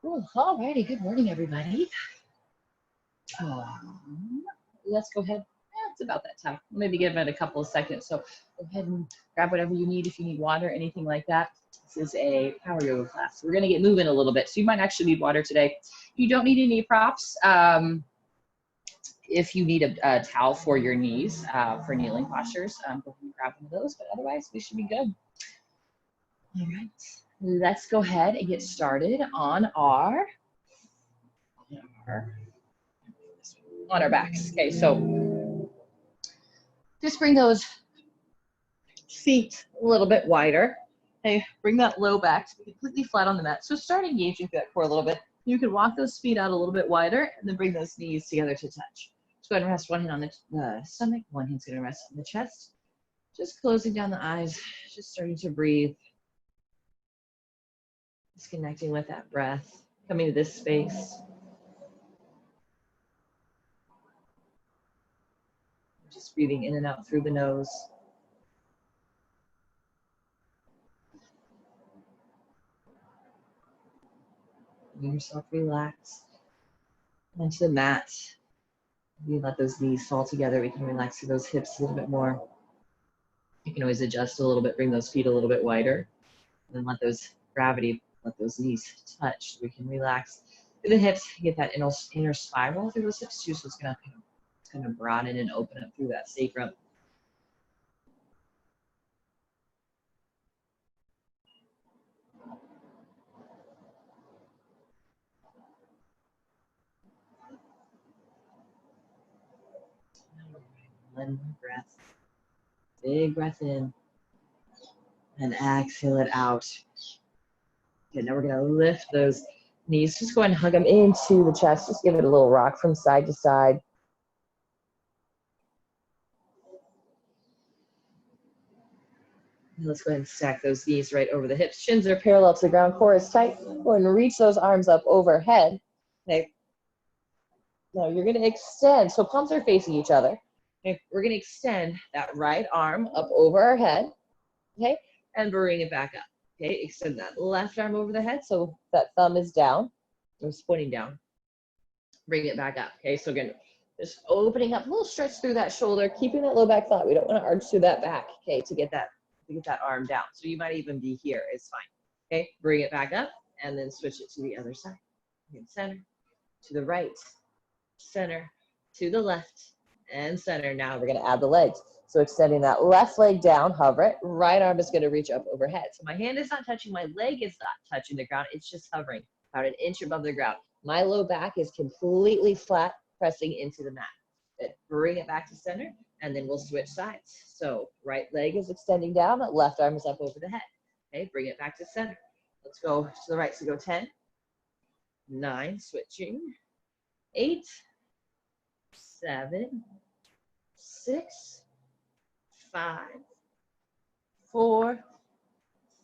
Cool. All righty. Good morning, everybody. Um, let's go ahead. It's about that time. Maybe give it a couple of seconds. So go ahead and grab whatever you need if you need water, anything like that. This is a power yoga class. We're going to get moving a little bit. So you might actually need water today. You don't need any props. If you need a towel for your knees for kneeling postures, go ahead and grab one of those. But otherwise, we should be good. All right. Let's go ahead and get started on our backs. Okay, so just bring those feet a little bit wider. Okay, bring that low back to be completely flat on the mat. So start engaging through that core a little bit. You can walk those feet out a little bit wider and then bring those knees together to touch. Just go ahead and rest one hand on the stomach, one hand's gonna rest on the chest. Just closing down the eyes, just starting to breathe. Just connecting with that breath, coming to this space. Just breathing in and out through the nose. Letting yourself relax onto the mat. You let those knees fall together. We can relax through those hips a little bit more. You can always adjust a little bit, bring those feet a little bit wider, and then let those knees touch. We can relax through the hips, get that inner spiral through those hips too. So it's gonna broaden and open up through that sacrum. One more breath. Big breath in. And exhale it out. Good, now we're gonna lift those knees. Just go ahead and hug them into the chest. Just give it a little rock from side to side. And let's go ahead and stack those knees right over the hips. Shins are parallel to the ground, core is tight. Go ahead and reach those arms up overhead. Okay. Now you're gonna extend, so palms are facing each other. Okay, we're gonna extend that right arm up over our head, okay, and bring it back up. Okay, extend that left arm over the head so that thumb is down, it's pointing down. Bring it back up. Okay, so again, just opening up, a little stretch through that shoulder, keeping that low back flat. We don't want to arch through that back, okay, to get that arm down. So you might even be here, it's fine. Okay, bring it back up and then switch it to the other side. Again, center, to the right, center, to the left, and center. Now we're gonna add the legs. So extending that left leg down, hover it. Right arm is gonna reach up overhead. So my hand is not touching, my leg is not touching the ground. It's just hovering about an inch above the ground. My low back is completely flat, pressing into the mat. Good. Bring it back to center, and then we'll switch sides. So right leg is extending down, left arm is up over the head. Okay, bring it back to center. Let's go to the right. So go 10, 9, switching, 8, 7, 6, 5, 4,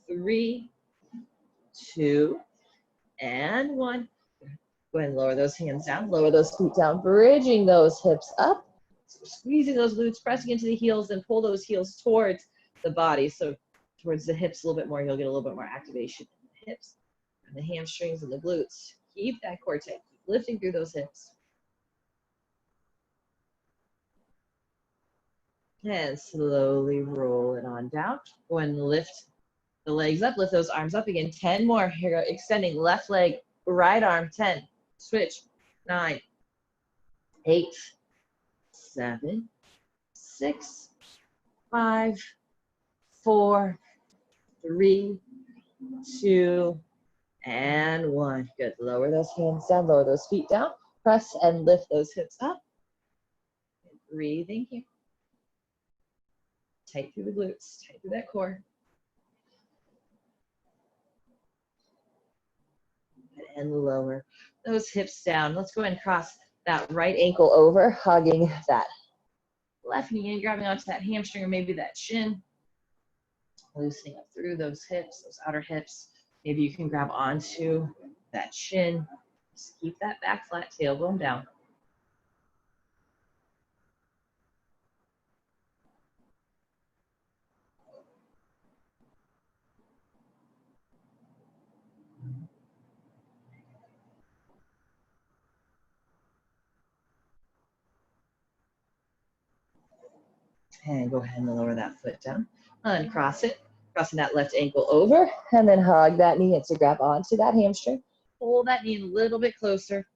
3, 2, and 1. Go ahead and lower those hands down, lower those feet down, bridging those hips up, squeezing those glutes, pressing into the heels, and pull those heels towards the body. So towards the hips a little bit more, you'll get a little bit more activation in the hips and the hamstrings and the glutes. Keep that core tight, keep lifting through those hips. And slowly roll it on down. Go ahead and lift the legs up, lift those arms up again. 10 more. Here we go. Extending left leg, right arm. 10. Switch. 9, 8, 7, 6, 5, 4, 3, 2, and 1. Good. Lower those hands down, lower those feet down. Press and lift those hips up. Breathing here. Tight through the glutes, tight through that core. And lower those hips down. Let's go ahead and cross that right ankle over, hugging that left knee in, grabbing onto that hamstring or maybe that shin. Loosening up through those hips, those outer hips. Maybe you can grab onto that shin. Just keep that back flat, tailbone down. And go ahead and lower that foot down. Uncross it, crossing that left ankle over, and then hug that knee in. So grab onto that hamstring. Pull that knee a little bit closer.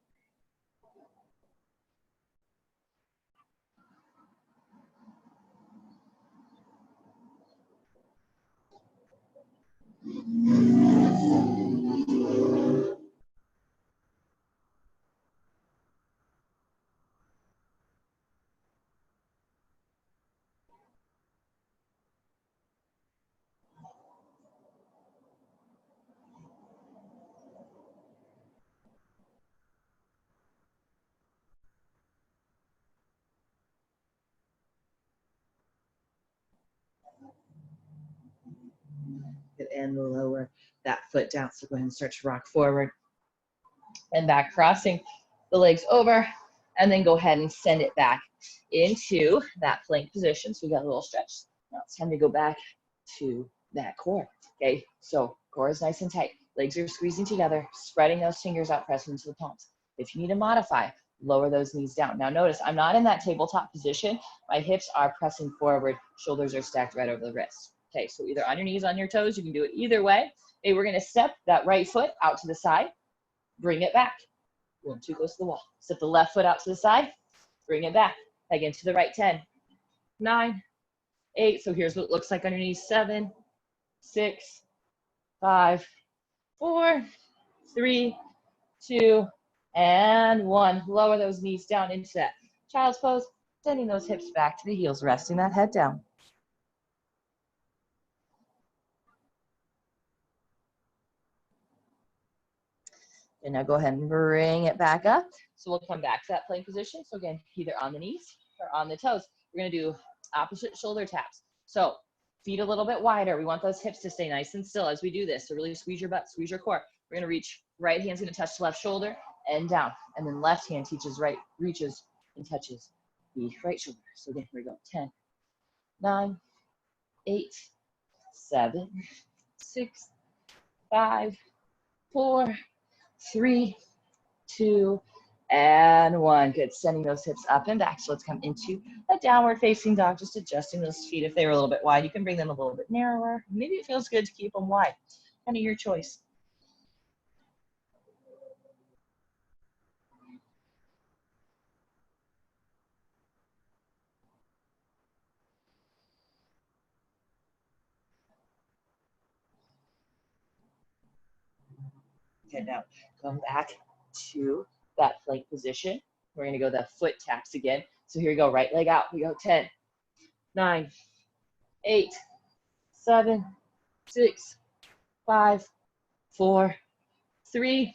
And lower that foot down. So go ahead and start to rock forward and back, crossing the legs over, and then go ahead and send it back into that plank position. So we got a little stretch. Now it's time to go back to that core. Okay, so core is nice and tight. Legs are squeezing together, spreading those fingers out, pressing into the palms. If you need to modify, lower those knees down. Now notice, I'm not in that tabletop position. My hips are pressing forward, shoulders are stacked right over the wrists. Okay, so either on your knees, on your toes, you can do it either way. Okay, we're gonna step that right foot out to the side, bring it back. One, too close to the wall. Step the left foot out to the side, bring it back. Again to the right, 10, 9, 8. So here's what it looks like on your knees. 7, 6, 5, 4, 3, 2, and 1. Lower those knees down into that child's pose, sending those hips back to the heels, resting that head down. And now go ahead and bring it back up. So we'll come back to that plank position. So again, either on the knees or on the toes. We're gonna do opposite shoulder taps. So feet a little bit wider. We want those hips to stay nice and still as we do this. So really squeeze your butt, squeeze your core. We're gonna reach, right hand's gonna touch the left shoulder and down. And then left hand reaches and touches the right shoulder. So again, here we go. 10, 9, 8, 7, 6, 5, 4, 3, 2, and 1. Good. Sending those hips up and back. So let's come into a downward facing dog, just adjusting those feet. If they were a little bit wide, you can bring them a little bit narrower. Maybe it feels good to keep them wide. Kind of your choice. Okay, now come back to that plank position. We're going to go the foot taps again. So here we go, right leg out. We go 10, 9, 8, 7, 6, 5, 4, 3,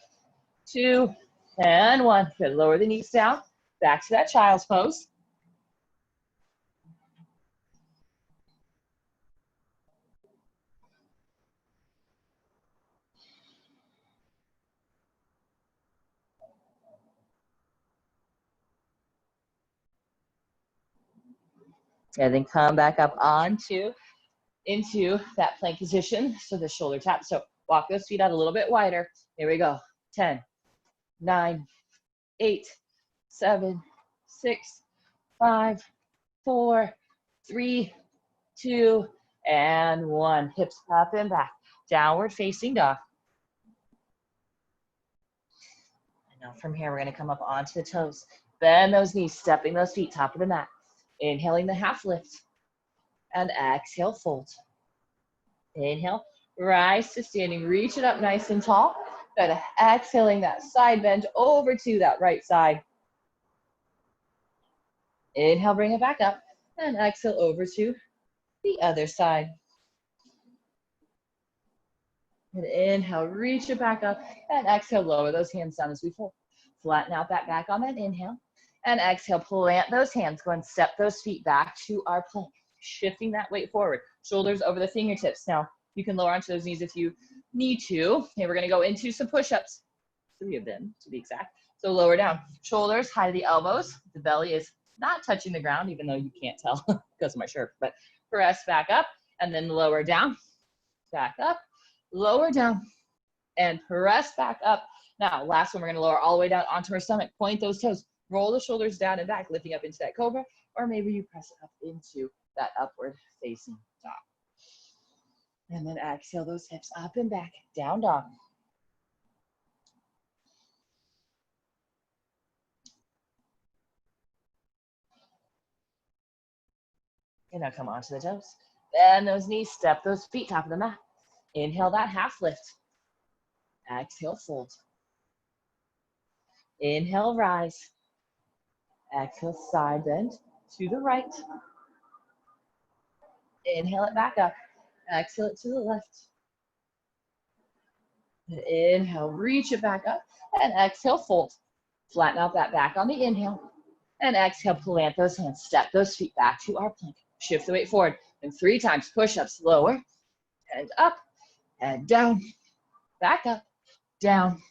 2, and 1. Good. Lower the knees down. Back to that child's pose. And then come back up into that plank position. So the shoulder tap. So walk those feet out a little bit wider. Here we go. 10, 9, 8, 7, 6, 5, 4, 3, 2, and 1. Hips up and back. Downward facing dog. And now from here, we're going to come up onto the toes. Bend those knees, stepping those feet, top of the mat. Inhaling the half lift. And exhale, fold. Inhale, rise to standing, reach it up nice and tall. Good. Exhaling that side bend over to that right side. Inhale, bring it back up. And exhale over to the other side. And inhale, reach it back up. And exhale, lower those hands down as we fold. Flatten out that back on that inhale. And exhale, plant those hands. Go and step those feet back to our plank. Shifting that weight forward. Shoulders over the fingertips. Now, you can lower onto those knees if you need to. Okay, we're going to go into some push-ups. 3 of them, to be exact. So lower down. Shoulders high to the elbows. The belly is not touching the ground, even though you can't tell because of my shirt. But press back up and then lower down. Back up. Lower down. And press back up. Now, last one, we're going to lower all the way down onto our stomach. Point those toes. Roll the shoulders down and back, lifting up into that cobra. Or maybe you press it up into that upward facing dog. And then exhale those hips up and back, down dog. And now come onto the toes. Bend those knees, step those feet, top of the mat. Inhale that half lift. Exhale, fold. Inhale, rise. Exhale, side bend to the right. Inhale it back up. Exhale it to the left. Inhale, reach it back up. And exhale, fold. Flatten out that back on the inhale. And exhale, plant those hands. Step those feet back to our plank. Shift the weight forward. And 3 times push-ups, lower and up and down. Back up, down.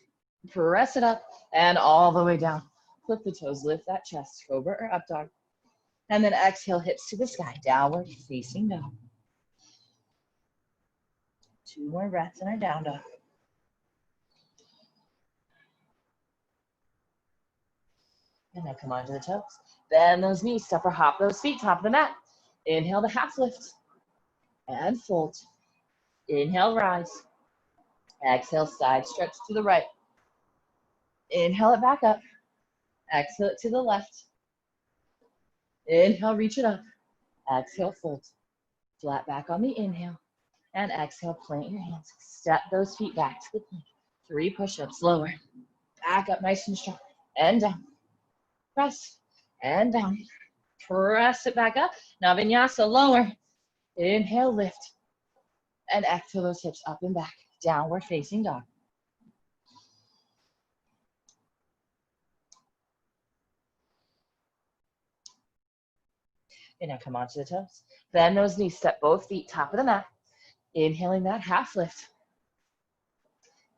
Press it up and all the way down. Flip the toes, lift that chest, cobra or up dog. And then exhale, hips to the sky, downward facing dog. 2 more breaths in our down dog. And now come onto the toes. Bend those knees, step or hop those feet, top of the mat. Inhale the half lift and fold. Inhale, rise. Exhale, side stretch to the right. Inhale it back up. Exhale it to the left. Inhale, reach it up. Exhale, fold. Flat back on the inhale. And exhale, plant your hands. Step those feet back to the plank. 3 push-ups, lower. Back up nice and strong. And down. Press. And down. Press it back up. Now vinyasa, lower. Inhale, lift. And exhale those hips up and back. Downward facing dog. And now come onto the toes. Bend those knees, step both feet, top of the mat. Inhaling that half lift.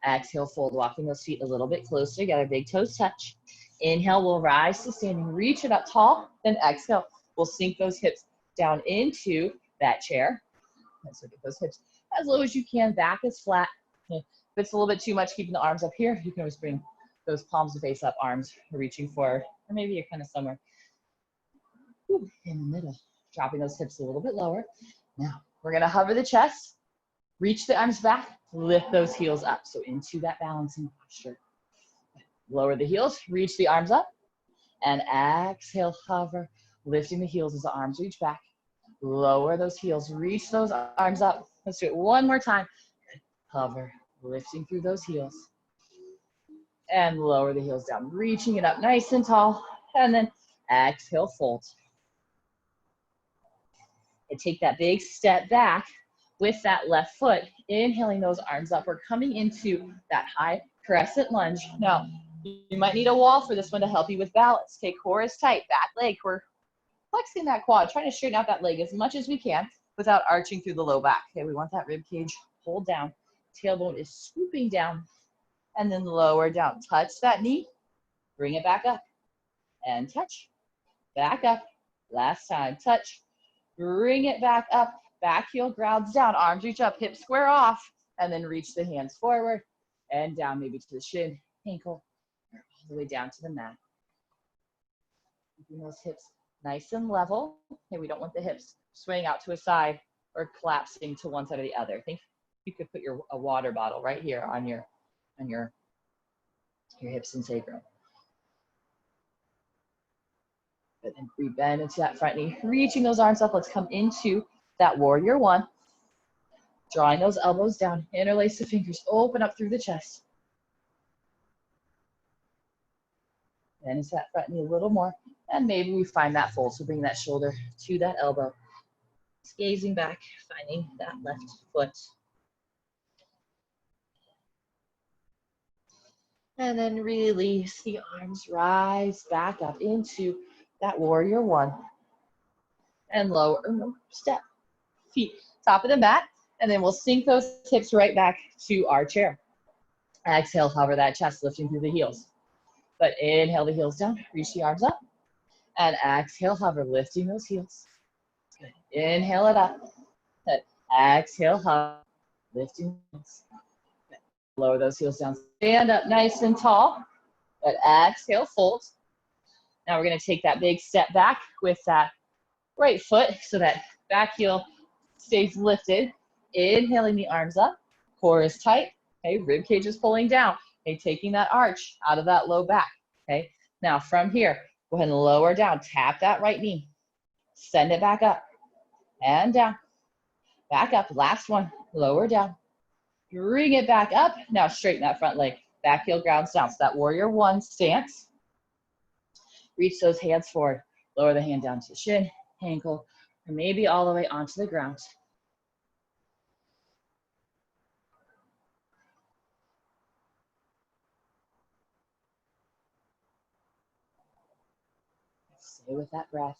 Exhale, fold, walking those feet a little bit closer together, big toes touch. Inhale, we'll rise to standing, reach it up tall. Then exhale, we'll sink those hips down into that chair. Let's look at those hips as low as you can, back is flat. If it's a little bit too much, keeping the arms up here, you can always bring those palms to face up, arms reaching forward, or maybe you're kind of somewhere in the middle, dropping those hips a little bit lower. Now, we're gonna hover the chest, reach the arms back, lift those heels up, so into that balancing posture. Lower the heels, reach the arms up, and exhale, hover, lifting the heels as the arms reach back. Lower those heels, reach those arms up. Let's do it one more time. Hover, lifting through those heels. And lower the heels down, reaching it up nice and tall. And then exhale, fold. And take that big step back with that left foot, inhaling those arms up. We're coming into that high crescent lunge. Now, you might need a wall for this one to help you with balance. Okay, core is tight, back leg. We're flexing that quad, trying to straighten out that leg as much as we can without arching through the low back. Okay, we want that rib cage pulled down. Tailbone is swooping down and then lower down. Touch that knee, bring it back up and touch. Back up. Last time, touch. Bring it back up. Back heel grounds down. Arms reach up, hips square off, and then reach the hands forward and down, maybe to the shin, ankle, or all the way down to the mat. Keeping those hips nice and level. Okay, we don't want the hips swaying out to a side or collapsing to one side or the other. Think you could put a water bottle right here on your hips and sacrum. And then we bend into that front knee, reaching those arms up. Let's come into that warrior one. Drawing those elbows down, interlace the fingers, open up through the chest. Bend into that front knee a little more, and maybe we find that fold. So bring that shoulder to that elbow. Gazing back, finding that left foot. And then release the arms, rise back up into that warrior one. And lower, step, feet, top of the mat. And then we'll sink those hips right back to our chair. Exhale, hover that chest, lifting through the heels. But inhale the heels down, reach the arms up. And exhale, hover, lifting those heels. Good. Inhale it up. Good. Exhale, hover, lifting the heels. Good. Lower those heels down. Stand up nice and tall. Good. Exhale, fold. Now we're going to take that big step back with that right foot so that Back heel stays lifted. Inhaling the arms up. Core is tight. Okay, rib cage is pulling down. Okay, taking that arch out of that low back. Okay, now from here, go ahead and lower down. Tap that right knee. Send it back up and down. Back up. Last one. Lower down. Bring it back up. Now straighten that front leg. Back heel grounds down. So that warrior one stance. Reach those hands forward. Lower the hand down to shin, ankle, or maybe all the way onto the ground. Stay with that breath.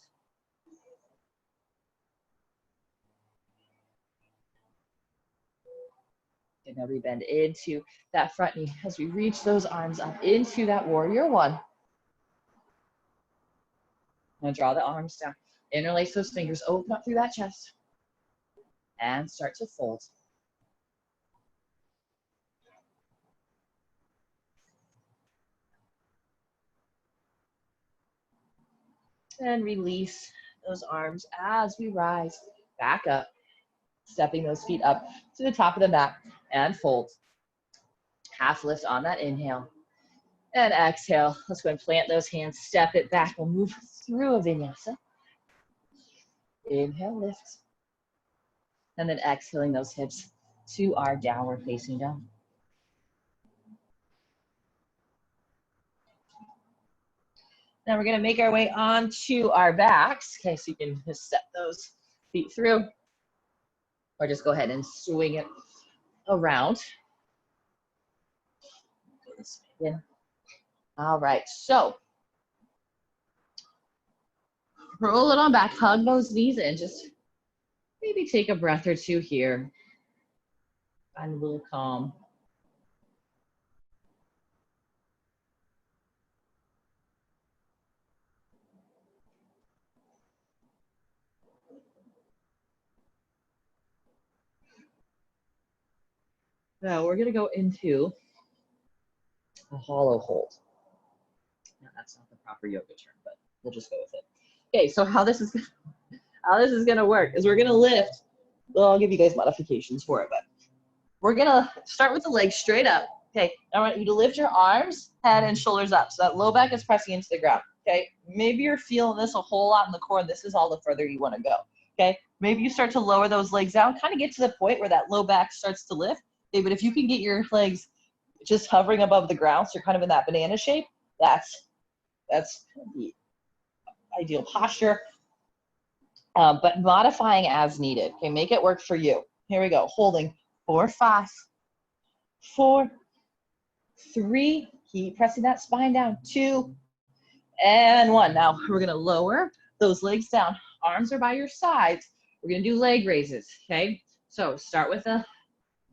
And now we bend into that front knee as we reach those arms up into that warrior one. Now draw the arms down. Interlace those fingers, open up through that chest. And start to fold. And release those arms as we rise back up. Stepping those feet up to the top of the mat and fold. Half lift on that inhale. And exhale. Let's go and plant those hands. Step it back. We'll move through a vinyasa. Inhale, lift. And then exhaling those hips to our downward facing dog. Now we're going to make our way onto our backs. Okay, so you can just step those feet through. Or just go ahead and swing it around. All right, so roll it on back, hug those knees in. Just maybe take a breath or two here. Find a little calm. Now we're gonna go into a hollow hold. Now that's not the proper yoga term, but we'll just go with it. Okay, so how this is gonna work is we're gonna lift. Well, I'll give you guys modifications for it, but we're gonna start with the legs straight up. Okay, I want you to lift your arms, head, and shoulders up so that low back is pressing into the ground. Okay, maybe you're feeling this a whole lot in the core, and this is all the further you want to go. Okay, maybe you start to lower those legs down, kind of get to the point where that low back starts to lift. Okay, but if you can get your legs just hovering above the ground, so you're kind of in that banana shape, that's the ideal posture. But modifying as needed. Okay, make it work for you. Here we go. Holding 4, 5, 4, 3. Keep pressing that spine down. 2 and 1. Now we're gonna lower those legs down. Arms are by your sides. We're gonna do leg raises. Okay, so start with the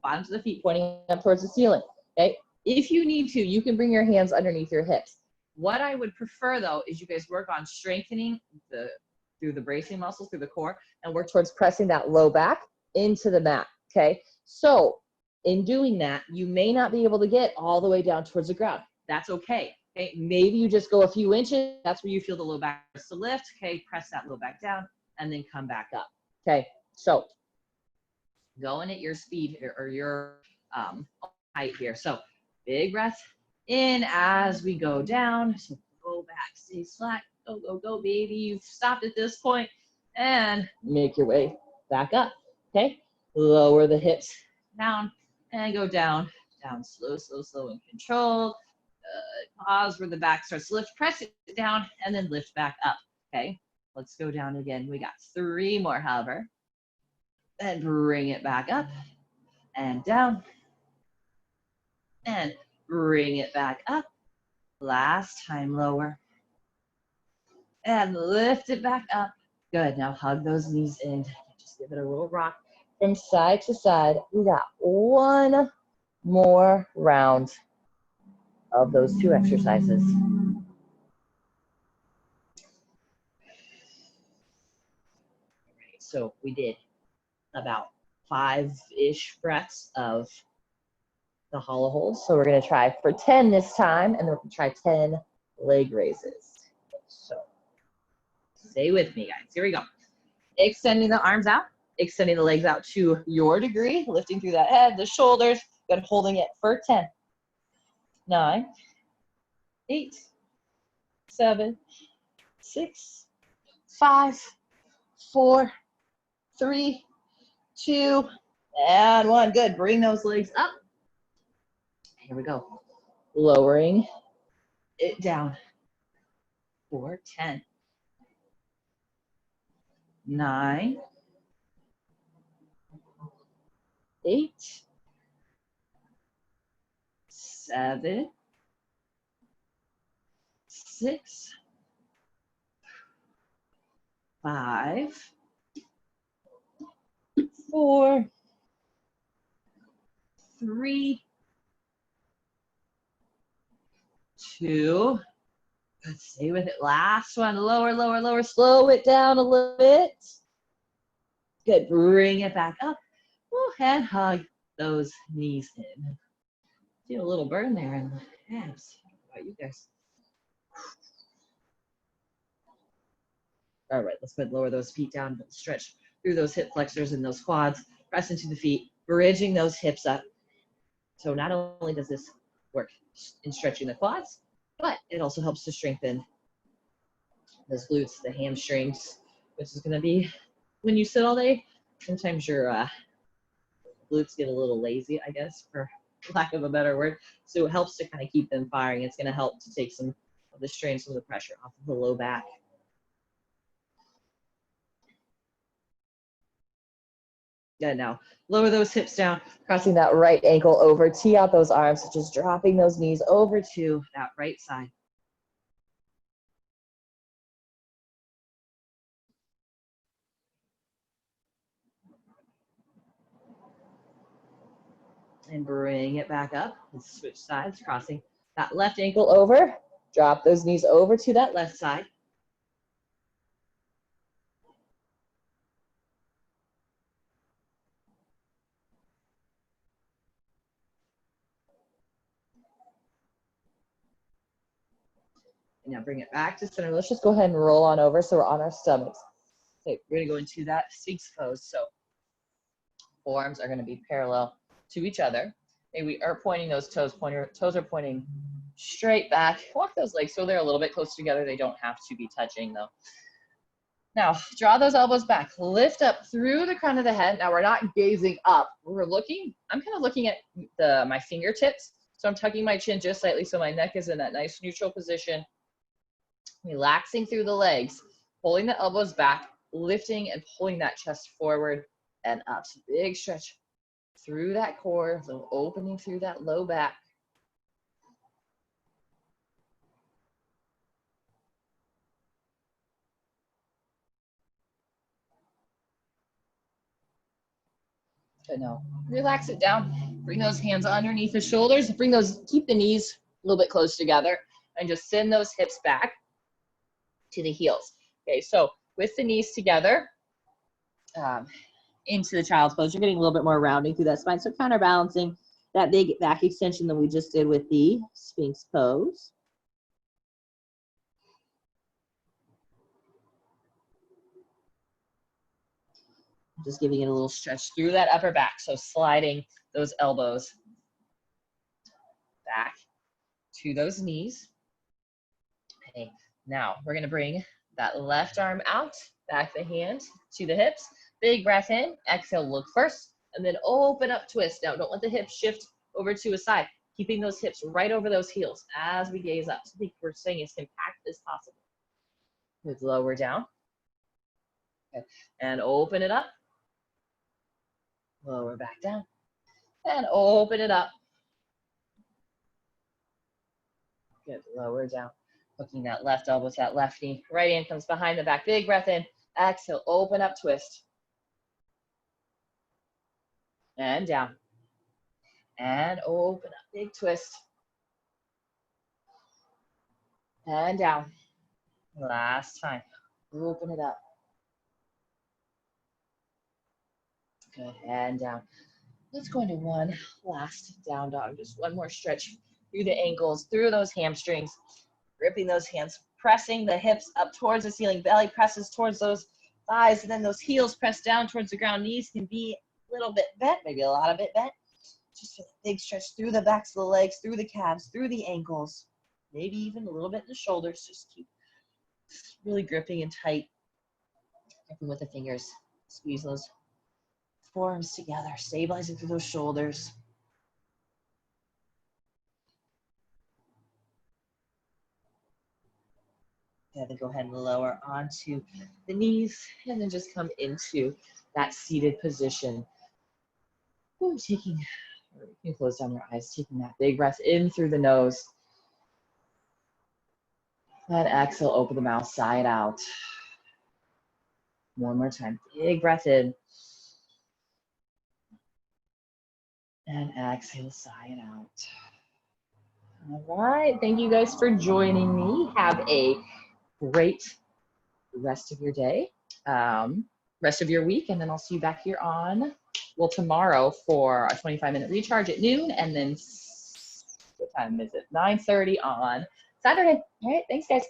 bottoms of the feet pointing up towards the ceiling. Okay, if you need to, you can bring your hands underneath your hips. What I would prefer though is you guys work on strengthening through the bracing muscles, through the core, and work towards pressing that low back into the mat. Okay, so in doing that, you may not be able to get all the way down towards the ground. That's okay. Okay, maybe you just go a few inches. That's where you feel the low back starts to lift. Okay, press that low back down and then come back up. Okay, so going at your speed or your height here. So big breath in as we go down. So go back, stay slack. Go, go, go, baby. You've stopped at this point and make your way back up. Okay, lower the hips down and go down, down, slow, slow, slow, and controlled. Pause where the back starts to lift, press it down, and then lift back up. Okay, let's go down again. We got 3 more, however. And bring it back up and down. And bring it back up. Last time, lower. And lift it back up. Good, now hug those knees in. Just give it a little rock from side to side. We got 1 more round of those 2 exercises. So we did about 5-ish breaths of the hollow hold. So we're gonna try for 10 this time, and then we're gonna try 10 leg raises. So stay with me, guys. Here we go. Extending the arms out, extending the legs out to your degree, lifting through that head, the shoulders, but holding it for 10, 9, 8, 7, 6, 5, 4, 3, 2, and 1. Good. Bring those legs up. Here we go. Lowering it down for 10, 9, 8, 7, 6, 5, 4, 3, 2. Good. Stay with it. Last one. Lower, lower, lower. Slow it down a little bit. Good. Bring it back up. And hug those knees in. Feel a little burn there in the abs. How about you guys? All right, let's go ahead and lower those feet down, stretch through those hip flexors and those quads, press into the feet, bridging those hips up. So not only does this work in stretching the quads, but it also helps to strengthen those glutes, the hamstrings, which is gonna be, when you sit all day, sometimes your glutes get a little lazy, I guess, for lack of a better word. So it helps to kind of keep them firing. It's gonna help to take some of the strain, some of the pressure off of the low back. Good. Now lower those hips down, crossing that right ankle over, tee out those arms, just dropping those knees over to that right side. And bring it back up. Let's switch sides, crossing that left ankle over, drop those knees over to that left side. And now bring it back to center. Let's just go ahead and roll on over so we're on our stomachs. Okay, we're gonna go into that Sphinx pose. So forearms are gonna be parallel to each other. Okay, we are pointing those toes. Toes are pointing straight back. Walk those legs so they're a little bit close together. They don't have to be touching though. Now, draw those elbows back. Lift up through the crown of the head. Now, we're not gazing up. We're looking, I'm kind of looking at my fingertips. So I'm tucking my chin just slightly so my neck is in that nice neutral position. Relaxing through the legs, pulling the elbows back, lifting and pulling that chest forward and up. So big stretch through that core, so opening through that low back. Good. Now relax it down. Bring those hands underneath the shoulders. Keep the knees a little bit close together and just send those hips back to the heels. Okay, so with the knees together, into the child's pose, you're getting a little bit more rounding through that spine. So counterbalancing that big back extension that we just did with the Sphinx pose. Just giving it a little stretch through that upper back. So sliding those elbows back to those knees. Okay, now we're gonna bring that left arm out, back the hand to the hips. Big breath in, exhale, look first, and then open up, twist. Now, don't let the hips shift over to a side, keeping those hips right over those heels as we gaze up. So I think we're staying as compact as possible. Let's lower down. Okay. And open it up. Lower back down. And open it up. Good, lower down. Hooking that left elbow to that left knee. Right hand comes behind the back. Big breath in. Exhale, open up, twist. And down. And open up, big twist. And down. Last time. Open it up. Good, and down. Let's go into one last down dog. Just one more stretch through the ankles, through those hamstrings. Gripping those hands, pressing the hips up towards the ceiling. Belly presses towards those thighs, and then those heels pressed down towards the ground. Knees can be a little bit bent, maybe a lot of it bent. Just a big stretch through the backs of the legs, through the calves, through the ankles, maybe even a little bit in the shoulders. Just keep really gripping and tight. Gripping with the fingers. Squeeze those forearms together, stabilizing through those shoulders. And then go ahead and lower onto the knees, and then just come into that seated position. Ooh, you can close down your eyes, taking that big breath in through the nose. And exhale, open the mouth, sigh it out. One more time, big breath in. And exhale, sigh it out. All right, thank you guys for joining me. Have a great rest of your day, rest of your week, and then I'll see you back here on, well, tomorrow for a 25-minute recharge at noon, and then what time is it? 9:30 on Saturday. All right, thanks guys.